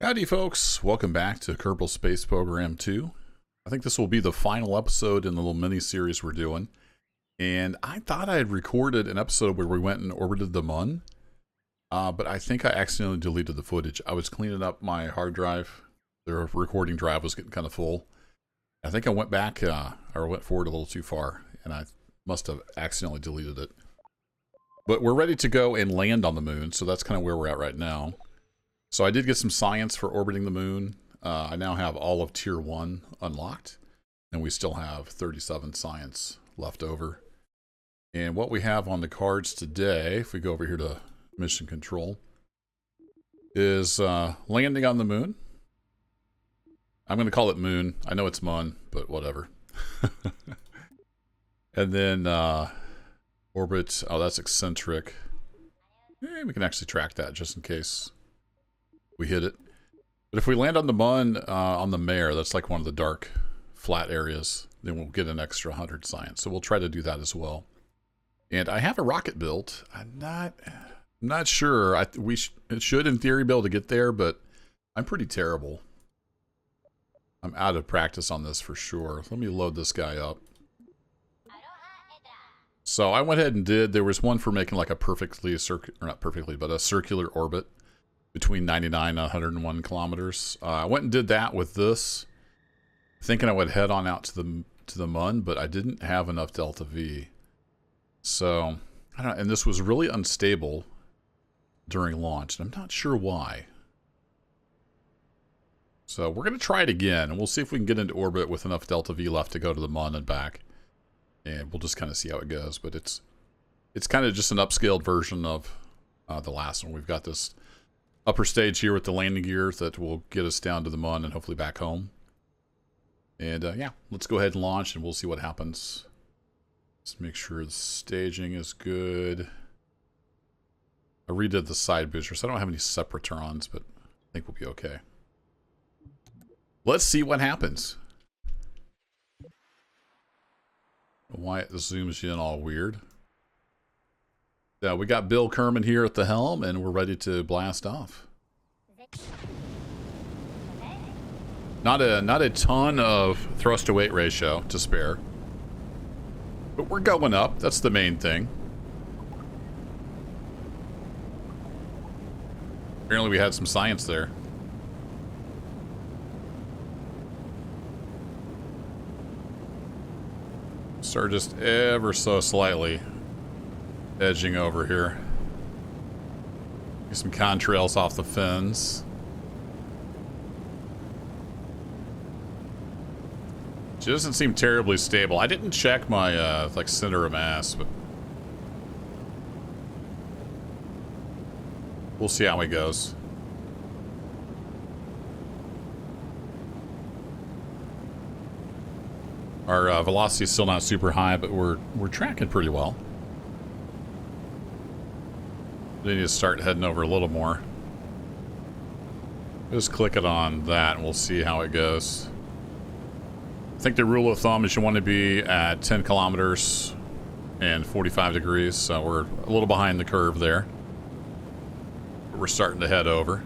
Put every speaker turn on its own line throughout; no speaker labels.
Howdy folks, welcome back to Kerbal Space Program 2. I think this will be the final episode in the little mini-series we're doing. And I thought I had recorded an episode where we went and orbited the Mun. But I think I accidentally deleted the footage. I was cleaning up my hard drive. The recording drive was getting kind of full. I think I went back, or went forward a little too far. And I must have accidentally deleted it. But we're ready to go and land on the moon. So that's kind of where we're at right now. So I did get some science for orbiting the moon. I now have all of Tier 1 unlocked. And we still have 37 science left over. And what we have on the cards today, if we go over here to mission control, is landing on the moon. I'm going to call it moon. I know it's Mun, but whatever. And then orbit. Oh, that's eccentric. We can actually track that just in case we hit it. But if we land on the Mun, on the mare, that's like one of the dark flat areas, then we'll get an extra 100 science. So we'll try to do that as well. And I have a rocket built. I'm not sure. It should in theory be able to get there, but I'm pretty terrible. I'm out of practice on this for sure. Let me load this guy up. So I went ahead and there was one for making like a not perfectly, but a circular orbit between 99 and 101 kilometers. I went and did that with this, thinking I would head on out to the Mun, but I didn't have enough delta V. So, I don't know, and this was really unstable during launch, and I'm not sure why. So we're going to try it again, and we'll see if we can get into orbit with enough delta V left to go to the Mun and back. And we'll just kind of see how it goes, but it's kind of just an upscaled version of the last one. We've got this upper stage here with the landing gear that will get us down to the Mun and hopefully back home. And yeah, let's go ahead and launch and we'll see what happens. Let's make sure the staging is good. I redid the side boosters. I don't have any separatrons, but I think we'll be okay. Let's see what happens. Why it zooms in all weird. Yeah, we got Bill Kerman here at the helm, and we're ready to blast off. Not a ton of thrust to weight ratio to spare, but we're going up. That's the main thing. Apparently, we had some science there. Start just ever so slightly edging over here. Get some contrails off the fins. She doesn't seem terribly stable. I didn't check my like center of mass, but we'll see how it goes. Our velocity is still not super high, but we're tracking pretty well. We need to start heading over a little more. Just click it on that and we'll see how it goes. I think the rule of thumb is you want to be at 10 kilometers and 45 degrees, so we're a little behind the curve there. But we're starting to head over.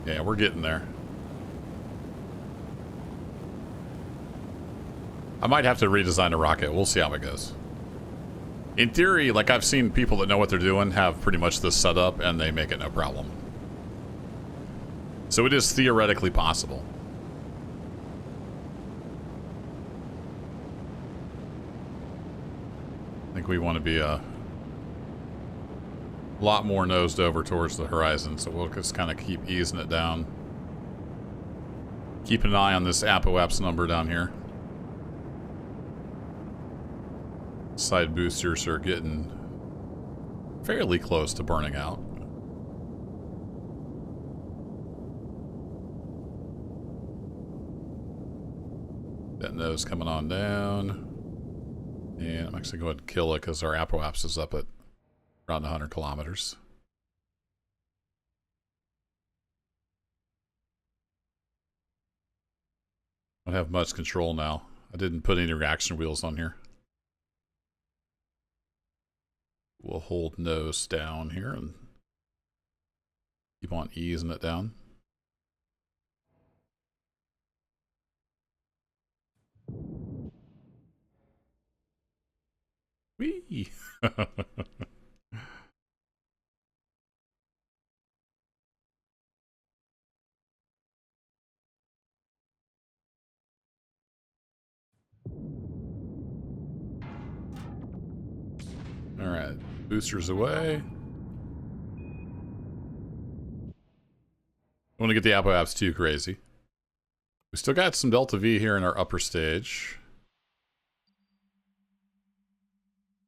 Yeah, we're getting there. I might have to redesign a rocket. We'll see how it goes. In theory, like I've seen people that know what they're doing have pretty much this set up and they make it no problem. So it is theoretically possible. I think we want to be a lot more nosed over towards the horizon, so we'll just kind of keep easing it down. Keep an eye on this apoapse number down here. Side boosters are getting fairly close to burning out. That nose coming on down. And I'm actually going to kill it because our apoapse is up at around 100 kilometers. I don't have much control now. I didn't put any reaction wheels on here. We'll hold nose down here and keep on easing it down. Whee! Alright, boosters away. I want to get the apoapse too crazy. We still got some Delta V here in our upper stage.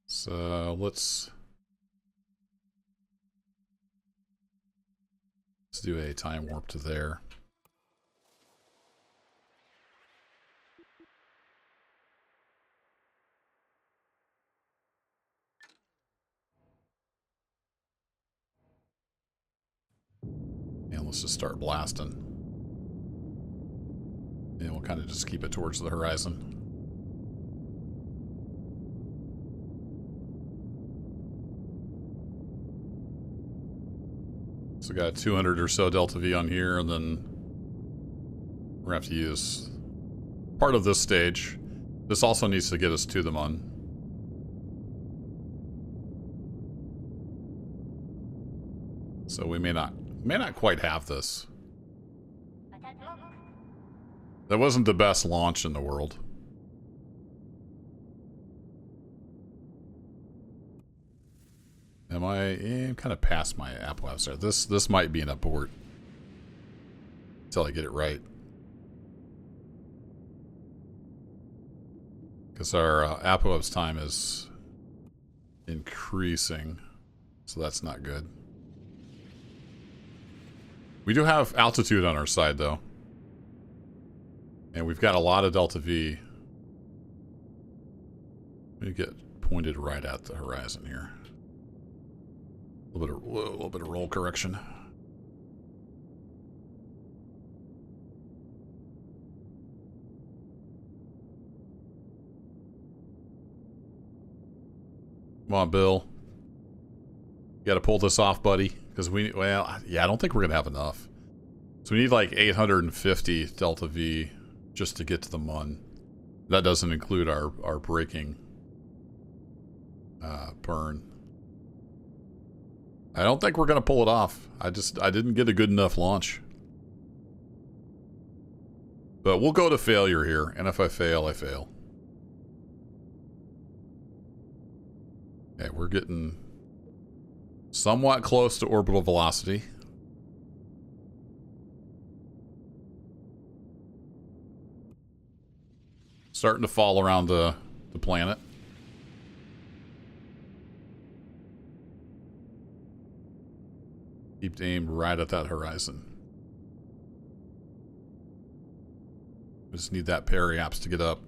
So let's do a time warp to there. And let's just start blasting. And we'll kind of just keep it towards the horizon. So we got 200 or so Delta V on here, and then we're gonna have to use part of this stage. This also needs to get us to the Mun. So we may not quite have this. That wasn't the best launch in the world. I'm kind of past my apoapse there. This might be an abort until I get it right. Because our apoapse time is increasing, so that's not good. We do have altitude on our side, though. And we've got a lot of Delta V. Let me get pointed right at the horizon here. A little bit of roll correction. Come on, Bill. You got to pull this off, buddy. Because well, yeah, I don't think we're going to have enough. So we need like 850 Delta V just to get to the Mun. That doesn't include our braking burn. I don't think we're going to pull it off. I didn't get a good enough launch. But we'll go to failure here. And if I fail, I fail. Okay, we're getting somewhat close to orbital velocity. Starting to fall around the planet. Keep aim right at that horizon. We just need that periapse to get up.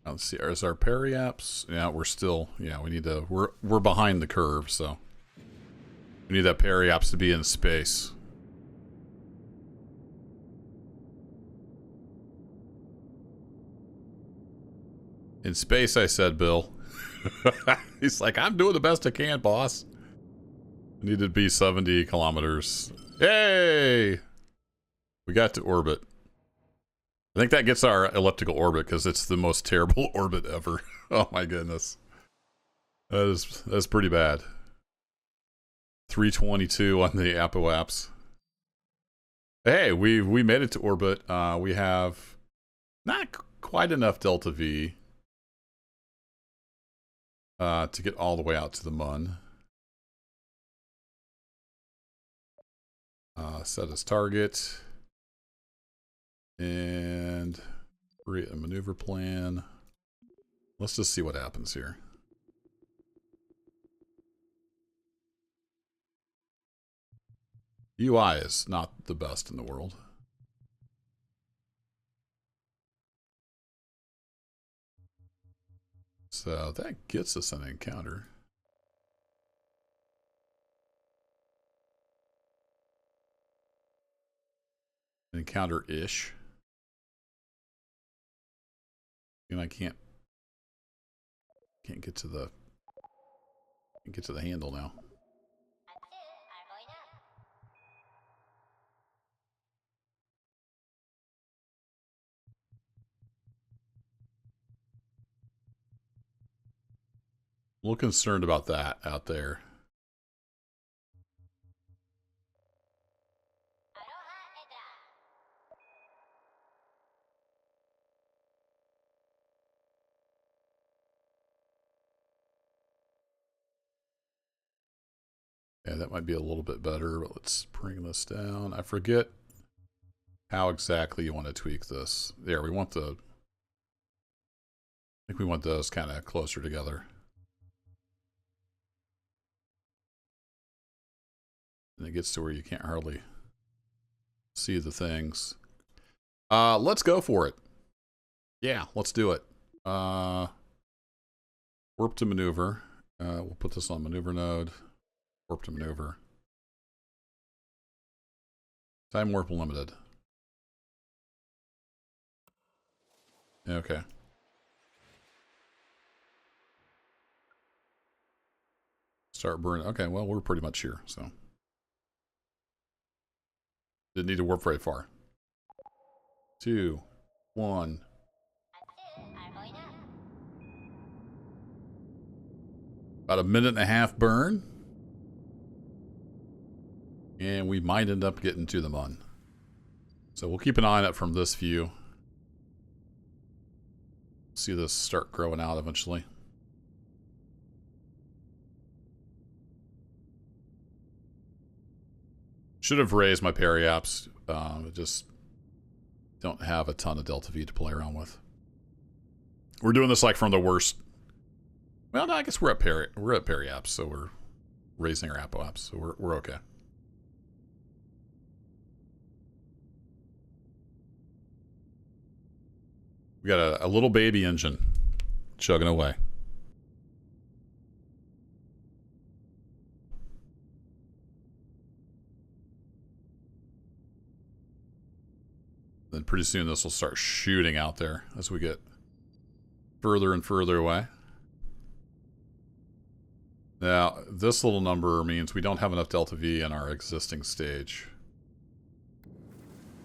Let's see, is our periapse? Yeah, we're still, yeah, we need to, we're behind the curve, so. We need that periapse to be in space. In space, I said, Bill. He's like, I'm doing the best I can, boss. I need to be 70 kilometers. Yay! We got to orbit. I think that gets our elliptical orbit because it's the most terrible orbit ever. Oh my goodness. That's pretty bad. 322 on the apoapse. Hey, we made it to orbit. We have not quite enough Delta V to get all the way out to the Mun. Set as target. And create a maneuver plan. Let's just see what happens here. UI is not the best in the world. So that gets us an encounter. An encounter-ish. And I can't... Can't get to the handle now. A little concerned about that out there. Yeah, that might be a little bit better, but let's bring this down. I forget how exactly you want to tweak this. There, we want the... I think we want those kind of closer together. And it gets to where you can't hardly see the things. Let's go for it. Yeah, let's do it. Warp to maneuver. We'll put this on maneuver node. Warp to maneuver. Time warp limited. Okay. Start burning. Okay, well, we're pretty much here, so. Didn't need to warp very far. 2, 1. About a minute and a half burn. And we might end up getting to the Mun. So we'll keep an eye on it from this view. See this start growing out eventually. Should have raised my periaps. I just don't have a ton of delta V to play around with. We're doing this like from the worst. Well, no, I guess we're at periaps, so we're raising our apoaps, so we're okay. We got a little baby engine chugging away. Then pretty soon this will start shooting out there as we get further and further away. Now, this little number means we don't have enough delta V in our existing stage.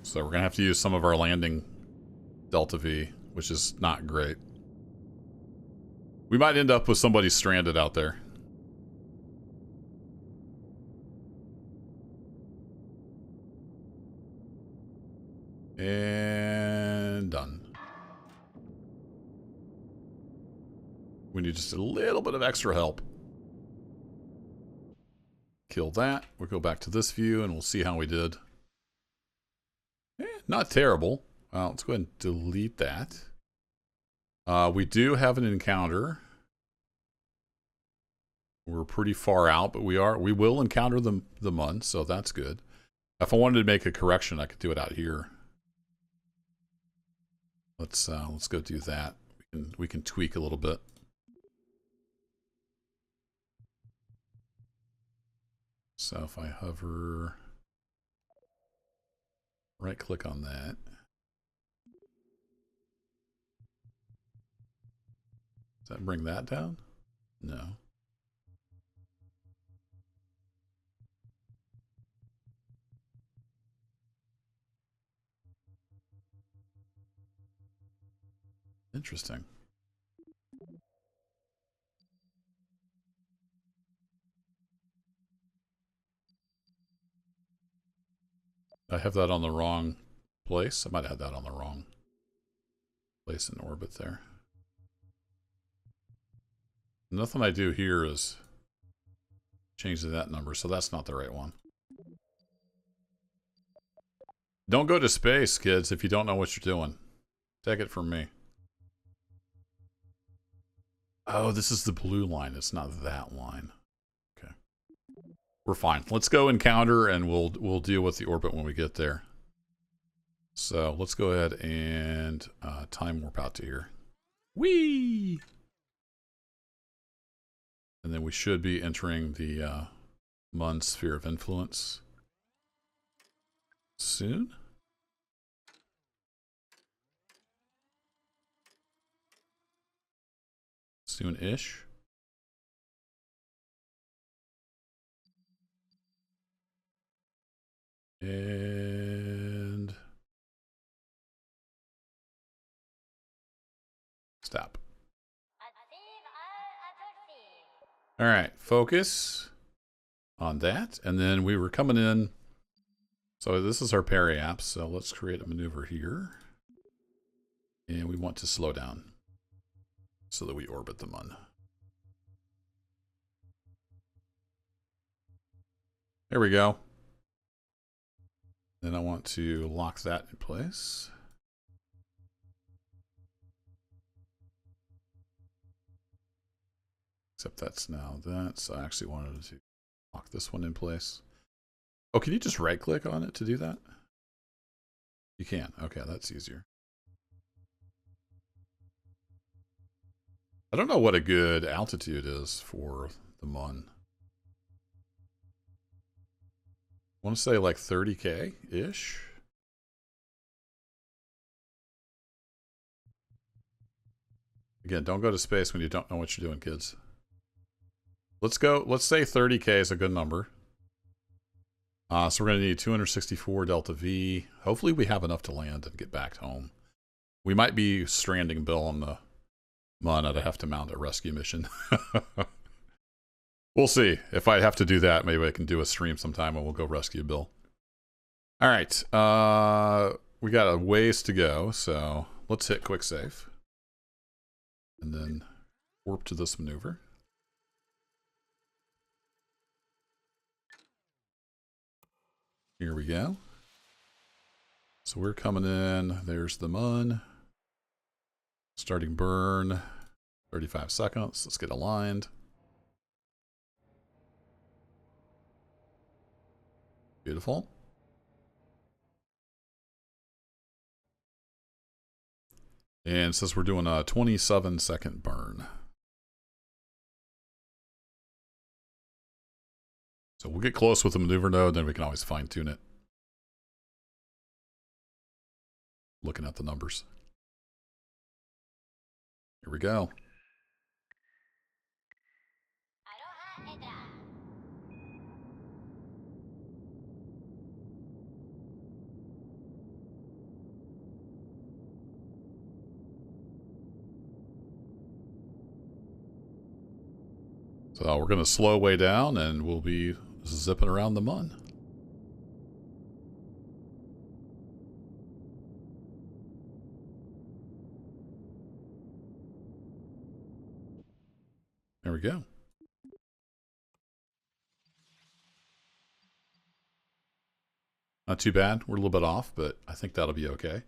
So we're going to have to use some of our landing delta V, which is not great. We might end up with somebody stranded out there. And done. We need just a little bit of extra help. Kill that. We'll go back to this view and we'll see how we did. Not terrible. Let's go ahead and delete that. We do have an encounter. We're pretty far out, but we will encounter the Mun, so that's good. If I wanted to make a correction, I could do it out here. Let's go do that. We can tweak a little bit. So if I hover, right click on that. Does that bring that down? No. Interesting. I have that on the wrong place. I might have that on the wrong place in orbit there. Nothing I do here is change that number, so that's not the right one. Don't go to space, kids, if you don't know what you're doing. Take it from me. Oh, this is the blue line. It's not that line. Okay. We're fine. Let's go encounter and we'll deal with the orbit when we get there. So let's go ahead and time warp out to here. Whee! And then we should be entering the Mun sphere of influence soon. soon-ish. And stop. All right, focus on that. And then we were coming in. So this is our periaps. So let's create a maneuver here. And we want to slow down so that we orbit the Mun. There we go. Then I want to lock that in place. Except that's now that. So I actually wanted to lock this one in place. Oh, can you just right click on it to do that? You can. Okay, that's easier. I don't know what a good altitude is for the Mun. I want to say like 30K-ish. Again, don't go to space when you don't know what you're doing, kids. Let's go. Let's say 30K is a good number. So we're going to need 264 delta V. Hopefully we have enough to land and get back home. We might be stranding Bill on the Mun. I'd have to mount a rescue mission. We'll see. If I have to do that, maybe I can do a stream sometime and we'll go rescue Bill. All right. We got a ways to go, so let's hit quick save. And then warp to this maneuver. Here we go. So we're coming in. There's the Mun. Starting burn. 35 seconds. Let's get aligned. Beautiful. And it says we're doing a 27-second burn. So we'll get close with the maneuver node, then we can always fine-tune it. Looking at the numbers. Here we go. So we're going to slow way down and we'll be zipping around the Mun. There we go. Not too bad. We're a little bit off, but I think that'll be okay.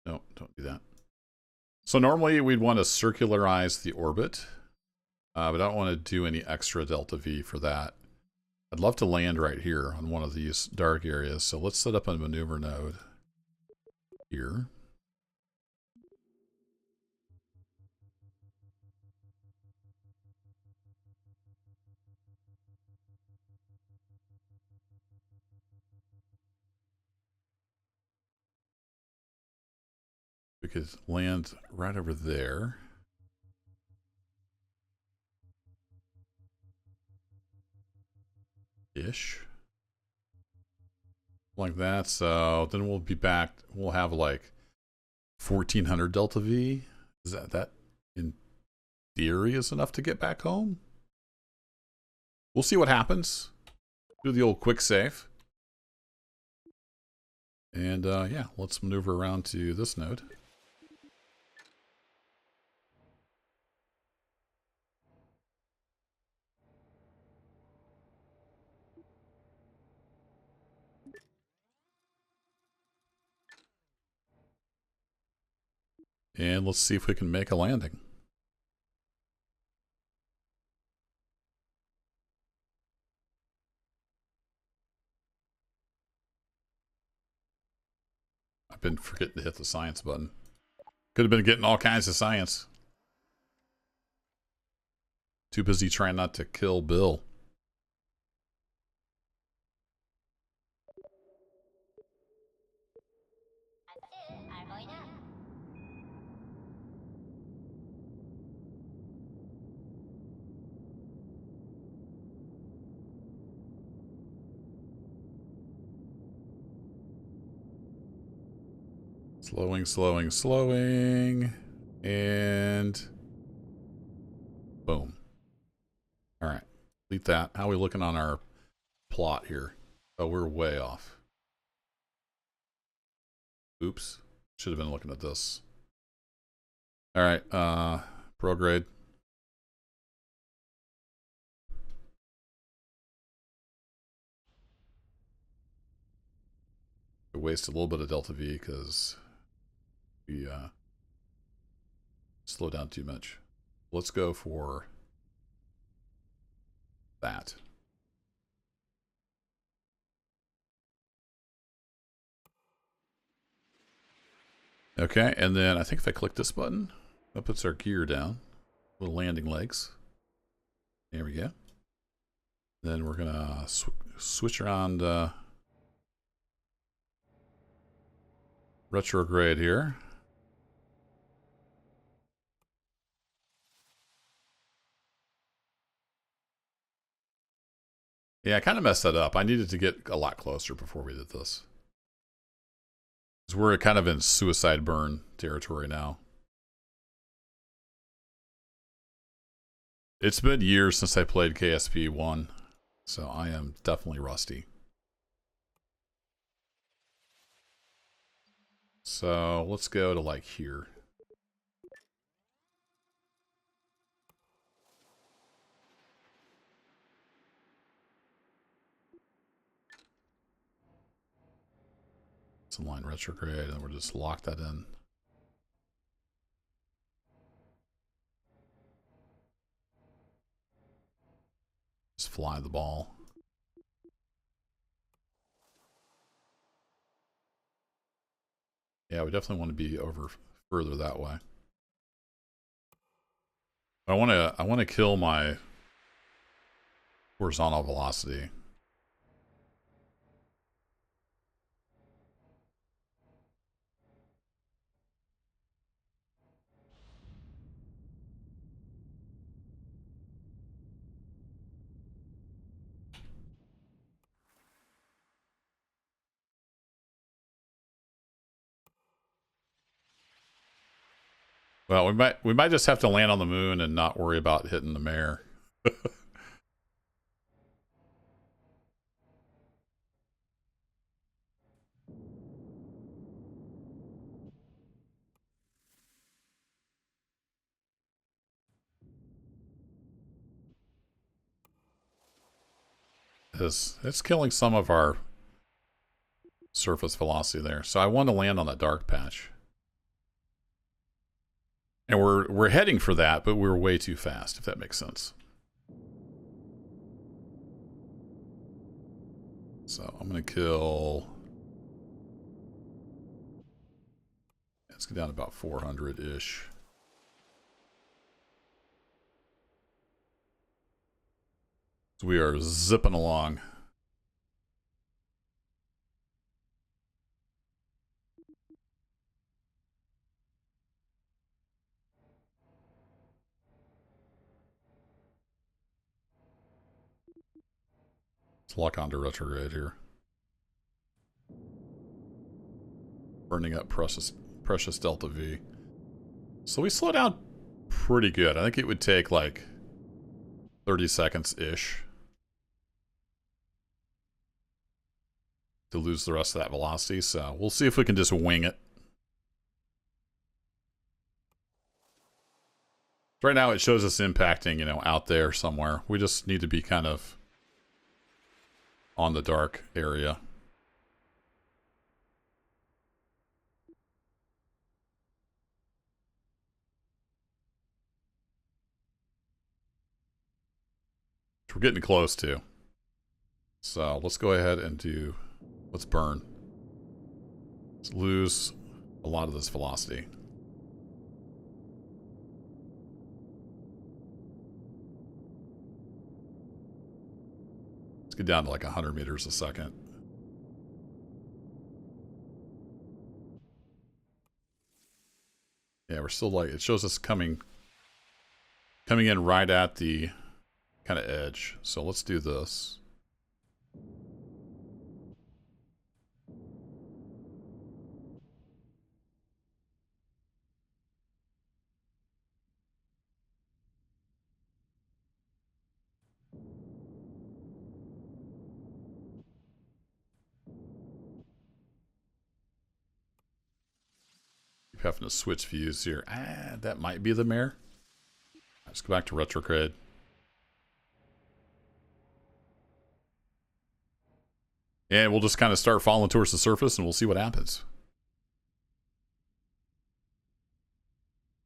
No, don't do that. So normally we'd want to circularize the orbit, but I don't want to do any extra delta V for that. I'd love to land right here on one of these dark areas. So let's set up a maneuver node here. We could land right over there. Ish. Like that. So then we'll be back. We'll have like 1400 delta V. Is that in theory is enough to get back home? We'll see what happens. Do the old quick save. And yeah, let's maneuver around to this node. And let's see if we can make a landing. I've been forgetting to hit the science button. Could have been getting all kinds of science. Too busy trying not to kill Bill. Slowing, slowing, slowing. And boom. All right. Delete that. How are we looking on our plot here? Oh, we're way off. Oops. Should have been looking at this. All right. Prograde. I wasted a little bit of delta V because we slow down too much. Let's go for that. Okay, and then I think if I click this button, that puts our gear down. Little landing legs. There we go. Then we're gonna switch around retrograde here. Yeah, I kind of messed that up. I needed to get a lot closer before we did this. Because we're kind of in suicide burn territory now. It's been years since I played KSP 1, so I am definitely rusty. So let's go to like here. It's inline retrograde, and we'll just lock that in. Just fly the ball. Yeah, we definitely want to be over further that way. I want to kill my horizontal velocity. Well, we might just have to land on the moon and not worry about hitting the mare. It's killing some of our surface velocity there. So I want to land on that dark patch. And we're heading for that, but we're way too fast, if that makes sense. So I'm going to kill... Let's get down to about 400-ish. So we are zipping along. Let's lock onto retrograde here. Burning up precious delta V. So we slow down pretty good. I think it would take like 30 seconds-ish to lose the rest of that velocity. So we'll see if we can just wing it. Right now it shows us impacting, you know, out there somewhere. We just need to be kind of on the dark area. Which we're getting close to. So let's go ahead and let's burn. Let's lose a lot of this velocity. Let's get down to like 100 meters a second. Yeah, we're still like, it shows us coming in right at the kind of edge. So let's do this. having to switch views here. That might be the mare. Let's go back to retrograde. And we'll just kind of start falling towards the surface and we'll see what happens.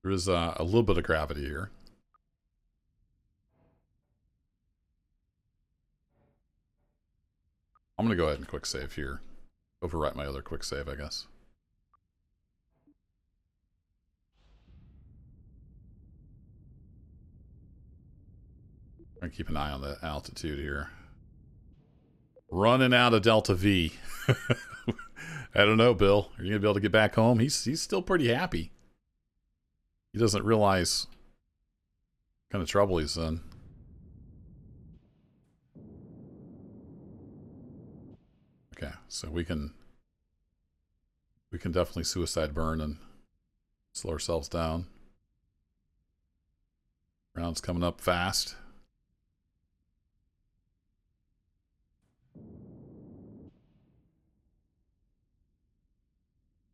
There is a little bit of gravity here. I'm going to go ahead and quick save here. Overwrite my other quick save, I guess. I'm going to keep an eye on the altitude here. Running out of Delta V. I don't know, Bill. Are you going to be able to get back home? He's still pretty happy. He doesn't realize what kind of trouble he's in. Okay, so we can definitely suicide burn and slow ourselves down. Round's coming up fast.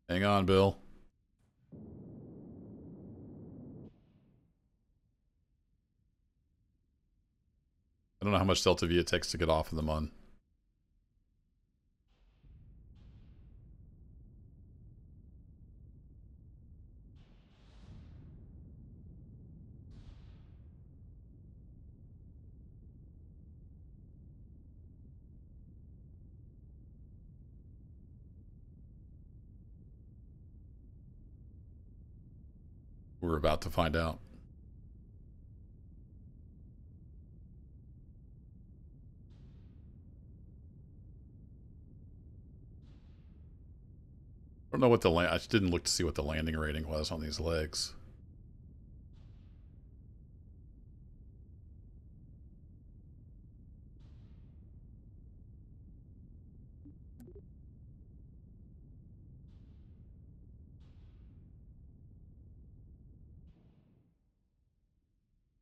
Hang on, Bill. I don't know how much Delta V it takes to get off of the Mun. We're about to find out. I don't know what the I just didn't look to see what the landing rating was on these legs.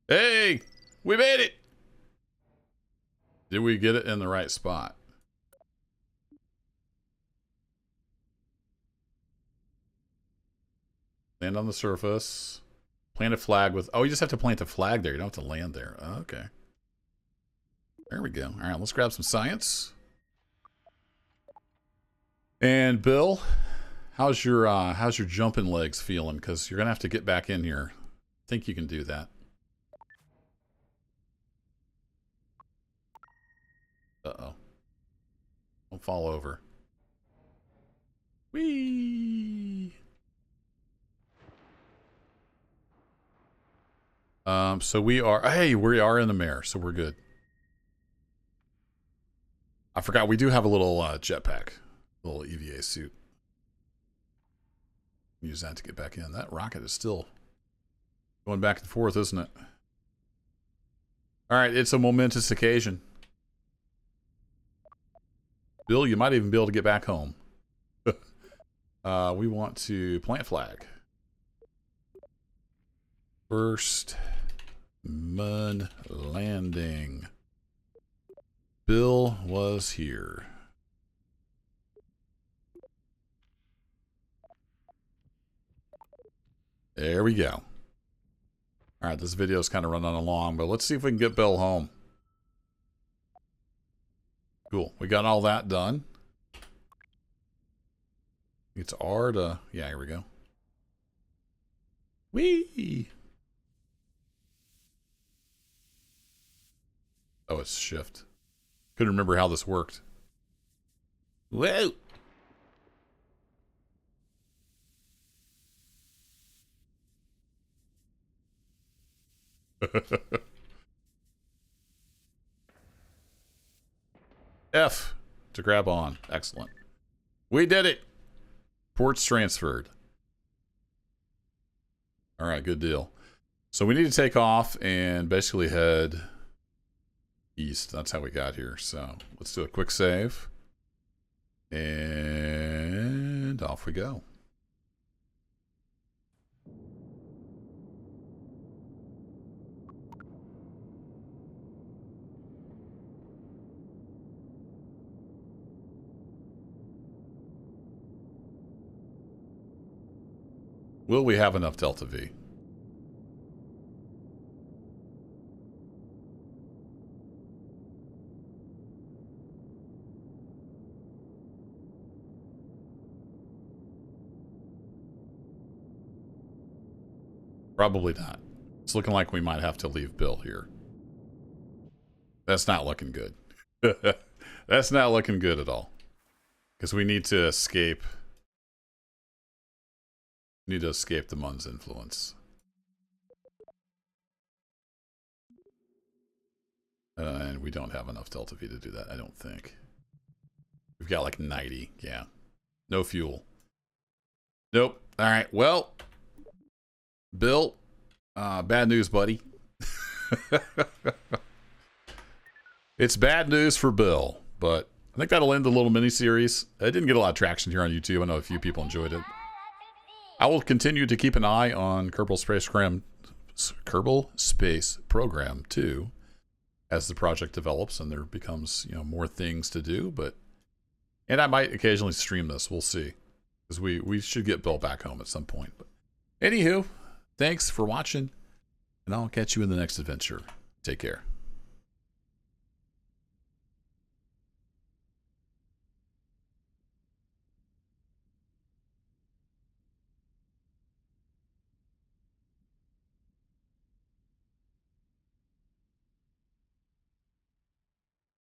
Hey, we made it. Did we get it in the right spot? Land on the surface. Plant a flag with... Oh, you just have to plant a flag there. You don't have to land there. Oh, okay. There we go. All right, let's grab some science. And Bill, how's your jumping legs feeling? Because you're going to have to get back in here. I think you can do that. Uh-oh. Don't fall over. Whee! So we are... Hey, we are in the mare, so we're good. I forgot, we do have a little jetpack. A little EVA suit. Use that to get back in. That rocket is still going back and forth, isn't it? Alright, it's a momentous occasion. Bill, you might even be able to get back home. We want to plant flag. First Mun landing. Bill was here. There we go. Alright, this video is kind of running along, but let's see if we can get Bill home. Cool. We got all that done. It's R to... Yeah, here we go. Whee! Oh, it's shift. Couldn't remember how this worked. Whoa! F to grab on. Excellent. We did it! Ports transferred. Alright, good deal. So we need to take off and basically head east. That's how we got here. So let's do a quick save. And off we go. Will we have enough Delta V? Probably not. It's looking like we might have to leave Bill here. That's not looking good. That's not looking good at all. Because we need to escape. We need to escape the Mun's influence. And we don't have enough Delta V to do that, I don't think. We've got like 90. Yeah. No fuel. Nope. All right. Well, Bill, bad news, buddy. It's bad news for Bill, but I think that'll end the little mini-series. It didn't get a lot of traction here on YouTube. I know a few people enjoyed it. I will continue to keep an eye on Kerbal Space Program 2 as the project develops and there becomes, you know, more things to do. And I might occasionally stream this. We'll see, because we should get Bill back home at some point. But anywho, thanks for watching, and I'll catch you in the next adventure. Take care.